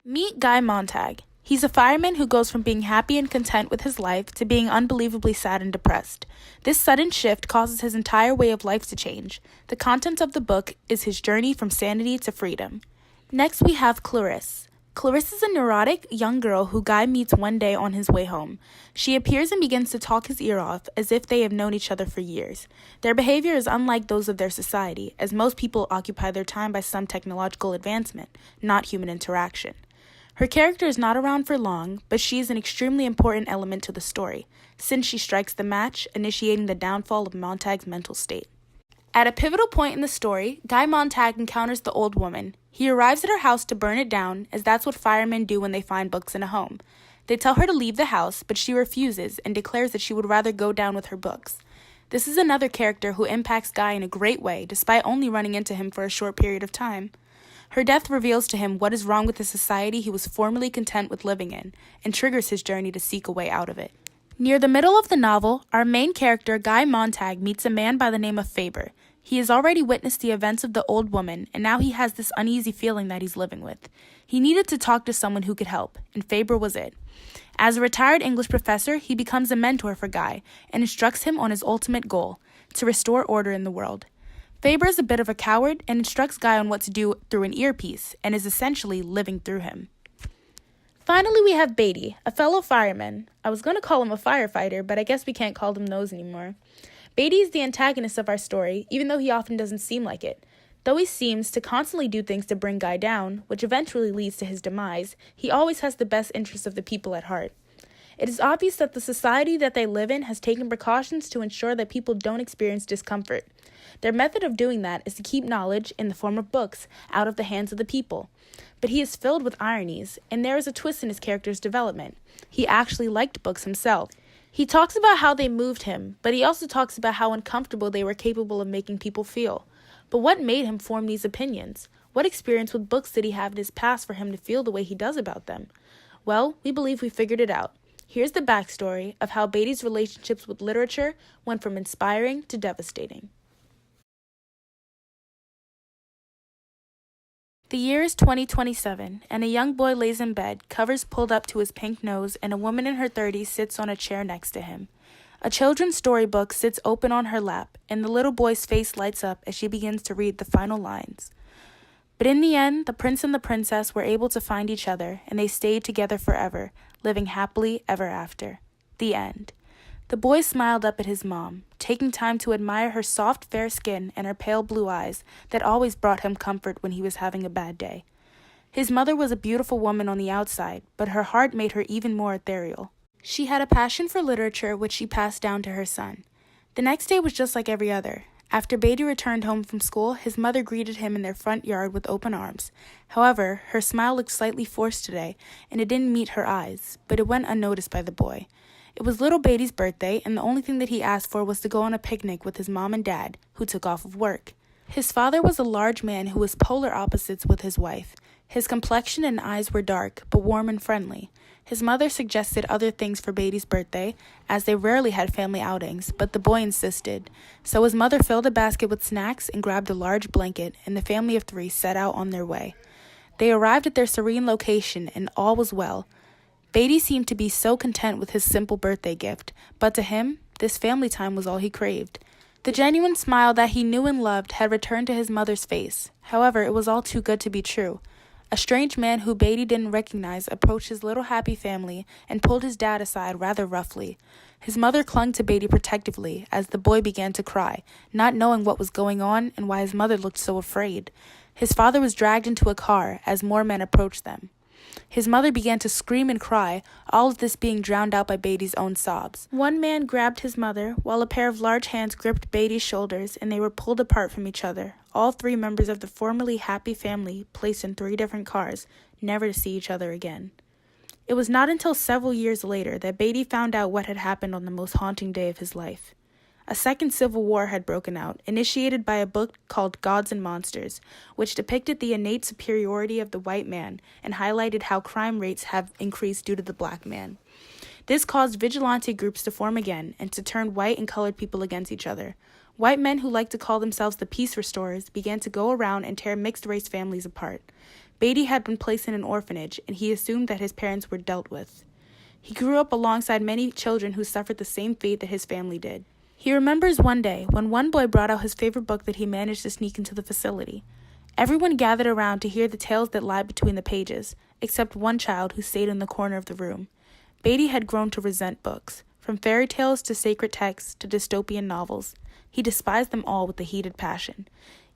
Meet Guy Montag. He's a fireman who goes from being happy and content with his life to being unbelievably sad and depressed. This sudden shift causes his entire way of life to change. The content of the book is his journey from sanity to freedom. Next we have Clarisse. Clarisse is a neurotic young girl who Guy meets one day on his way home. She appears and begins to talk his ear off as if they have known each other for years. Their behavior is unlike those of their society, as most people occupy their time by some technological advancement, not human interaction. Her character is not around for long, but she is an extremely important element to the story, since she strikes the match, initiating the downfall of Montag's mental state. At a pivotal point in the story, Guy Montag encounters the old woman. He arrives at her house to burn it down, as that's what firemen do when they find books in a home. They tell her to leave the house, but she refuses and declares that she would rather go down with her books. This is another character who impacts Guy in a great way, despite only running into him for a short period of time. Her death reveals to him what is wrong with the society he was formerly content with living in, and triggers his journey to seek a way out of it. Near the middle of the novel, our main character, Guy Montag, meets a man by the name of Faber. He has already witnessed the events of the old woman, and now he has this uneasy feeling that he's living with. He needed to talk to someone who could help, and Faber was it. As a retired English professor, he becomes a mentor for Guy, and instructs him on his ultimate goal, to restore order in the world. Faber is a bit of a coward and instructs Guy on what to do through an earpiece, and is essentially living through him. Finally, we have Beatty, a fellow fireman. I was going to call him a firefighter, but I guess we can't call them those anymore. Beatty is the antagonist of our story, even though he often doesn't seem like it. Though he seems to constantly do things to bring Guy down, which eventually leads to his demise, he always has the best interests of the people at heart. It is obvious that the society that they live in has taken precautions to ensure that people don't experience discomfort. Their method of doing that is to keep knowledge, in the form of books, out of the hands of the people. But he is filled with ironies, and there is a twist in his character's development. He actually liked books himself. He talks about how they moved him, but he also talks about how uncomfortable they were capable of making people feel. But what made him form these opinions? What experience with books did he have in his past for him to feel the way he does about them? Well, we believe we figured it out. Here's the backstory of how Beatty's relationships with literature went from inspiring to devastating. The year is 2027, and a young boy lays in bed, covers pulled up to his pink nose, and a woman in her 30s sits on a chair next to him. A children's storybook sits open on her lap, and the little boy's face lights up as she begins to read the final lines. But in the end, the prince and the princess were able to find each other, and they stayed together forever, living happily ever after. The end. The boy smiled up at his mom, taking time to admire her soft, fair skin and her pale blue eyes that always brought him comfort when he was having a bad day. His mother was a beautiful woman on the outside, but her heart made her even more ethereal. She had a passion for literature which she passed down to her son. The next day was just like every other. After Beatty returned home from school, his mother greeted him in their front yard with open arms. However, her smile looked slightly forced today, and it didn't meet her eyes, but it went unnoticed by the boy. It was little Beatty's birthday, and the only thing that he asked for was to go on a picnic with his mom and dad, who took off of work. His father was a large man who was polar opposites with his wife. His complexion and eyes were dark, but warm and friendly. His mother suggested other things for Beatty's birthday, as they rarely had family outings, but the boy insisted. So his mother filled a basket with snacks and grabbed a large blanket, and the family of 3 set out on their way. They arrived at their serene location, and all was well. Beatty seemed to be so content with his simple birthday gift, but to him, this family time was all he craved. The genuine smile that he knew and loved had returned to his mother's face. However, it was all too good to be true. A strange man who Beatty didn't recognize approached his little happy family and pulled his dad aside rather roughly. His mother clung to Beatty protectively as the boy began to cry, not knowing what was going on and why his mother looked so afraid. His father was dragged into a car as more men approached them. His mother began to scream and cry, all of this being drowned out by Beatty's own sobs. One man grabbed his mother, while a pair of large hands gripped Beatty's shoulders, and they were pulled apart from each other. All 3 members of the formerly happy family placed in 3 different cars, never to see each other again. It was not until several years later that Beatty found out what had happened on the most haunting day of his life. A second civil war had broken out, initiated by a book called Gods and Monsters, which depicted the innate superiority of the white man and highlighted how crime rates have increased due to the black man. This caused vigilante groups to form again and to turn white and colored people against each other. White men who like to call themselves the peace restorers began to go around and tear mixed-race families apart. Beatty had been placed in an orphanage, and he assumed that his parents were dealt with. He grew up alongside many children who suffered the same fate that his family did. He remembers one day when one boy brought out his favorite book that he managed to sneak into the facility. Everyone gathered around to hear the tales that lie between the pages, except one child who stayed in the corner of the room. Beatty had grown to resent books, from fairy tales to sacred texts to dystopian novels. He despised them all with a heated passion.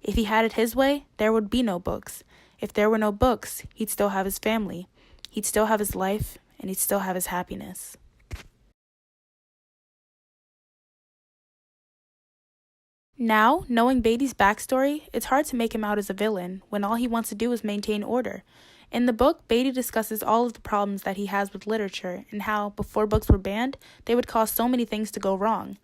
If he had it his way, there would be no books. If there were no books, he'd still have his family. He'd still have his life, and he'd still have his happiness. Now, knowing Beatty's backstory, it's hard to make him out as a villain when all he wants to do is maintain order. In the book, Beatty discusses all of the problems that he has with literature and how, before books were banned, they would cause so many things to go wrong.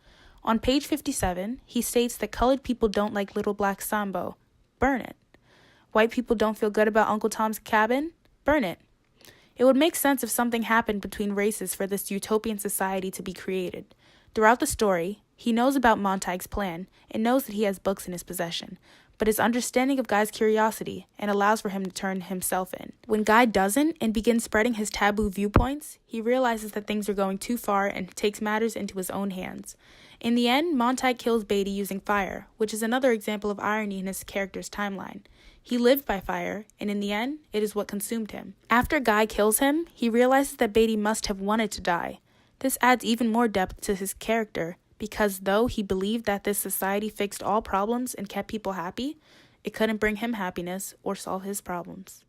On page 57, he states that colored people don't like Little Black Sambo. Burn it. White people don't feel good about Uncle Tom's Cabin. Burn it. It would make sense if something happened between races for this utopian society to be created. Throughout the story, he knows about Montag's plan and knows that he has books in his possession, but his understanding of Guy's curiosity and allows for him to turn himself in. When Guy doesn't and begins spreading his taboo viewpoints, he realizes that things are going too far and takes matters into his own hands. In the end, Montag kills Beatty using fire, which is another example of irony in his character's timeline. He lived by fire, and in the end, it is what consumed him. After Guy kills him, he realizes that Beatty must have wanted to die. This adds even more depth to his character, because though he believed that this society fixed all problems and kept people happy, it couldn't bring him happiness or solve his problems.